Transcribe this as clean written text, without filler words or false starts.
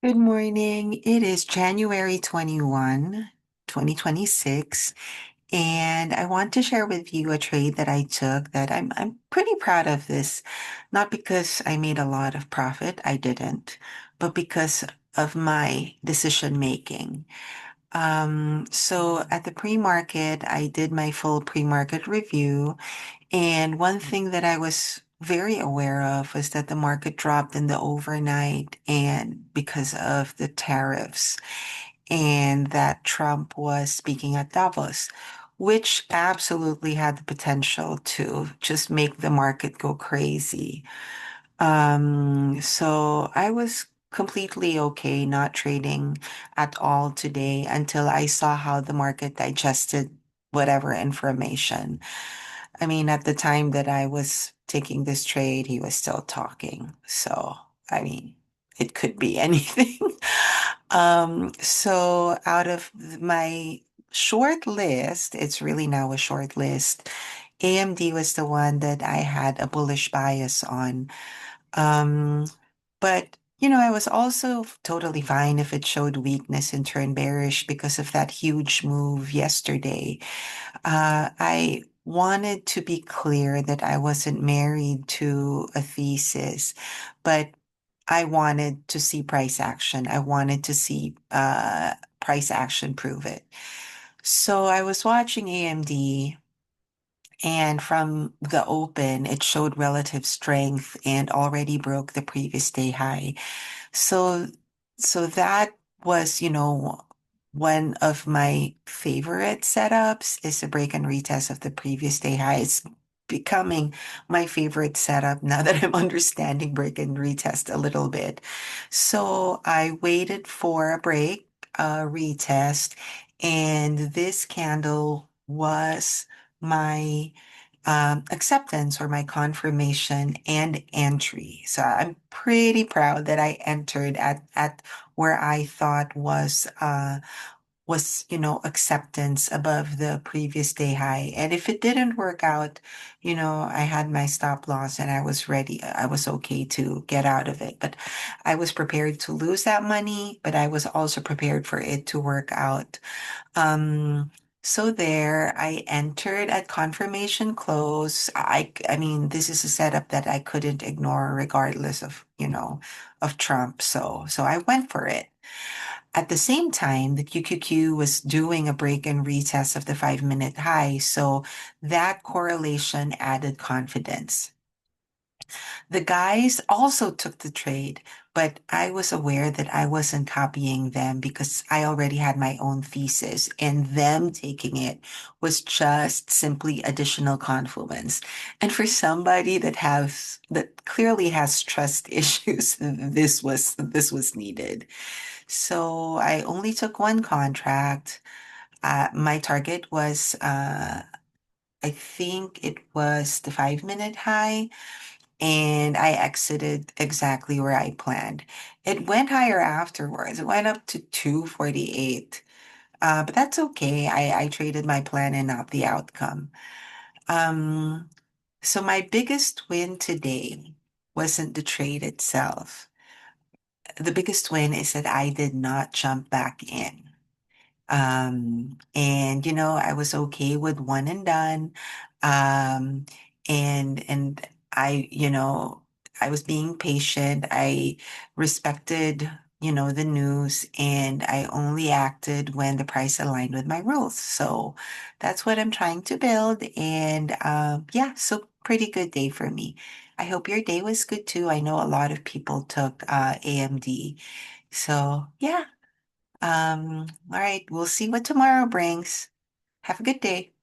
Good morning. It is January 21, 2026, and I want to share with you a trade that I took that I'm pretty proud of this, not because I made a lot of profit, I didn't, but because of my decision making. So at the pre-market, I did my full pre-market review, and one thing that I was very aware of was that the market dropped in the overnight and because of the tariffs and that Trump was speaking at Davos, which absolutely had the potential to just make the market go crazy. So I was completely okay not trading at all today until I saw how the market digested whatever information. I mean, at the time that I was taking this trade, he was still talking. So, I mean, it could be anything. So out of my short list, it's really now a short list. AMD was the one that I had a bullish bias on. Um, but I was also totally fine if it showed weakness and turned bearish because of that huge move yesterday. I wanted to be clear that I wasn't married to a thesis, but I wanted to see price action. I wanted to see price action prove it. So I was watching AMD, and from the open, it showed relative strength and already broke the previous day high. So, so that was, one of my favorite setups is a break and retest of the previous day high. It's becoming my favorite setup now that I'm understanding break and retest a little bit. So I waited for a break, retest, and this candle was my acceptance or my confirmation and entry. So I'm pretty proud that I entered at where I thought was acceptance above the previous day high. And if it didn't work out, I had my stop loss and I was ready. I was okay to get out of it. But I was prepared to lose that money, but I was also prepared for it to work out. Um, so there, I entered at confirmation close. I mean, this is a setup that I couldn't ignore regardless of, of Trump. So I went for it. At the same time, the QQQ was doing a break and retest of the 5-minute high. So that correlation added confidence. The guys also took the trade, but I was aware that I wasn't copying them because I already had my own thesis, and them taking it was just simply additional confluence. And for somebody that clearly has trust issues, this was needed. So I only took one contract. My target was I think it was the 5-minute high, and I exited exactly where I planned. It went higher afterwards. It went up to 248. But that's okay. I traded my plan and not the outcome. Um, so my biggest win today wasn't the trade itself. The biggest win is that I did not jump back in. And I was okay with one and done. Um, and I was being patient. I respected, the news, and I only acted when the price aligned with my rules. So that's what I'm trying to build. And yeah, so pretty good day for me. I hope your day was good too. I know a lot of people took AMD. So yeah. All right, we'll see what tomorrow brings. Have a good day.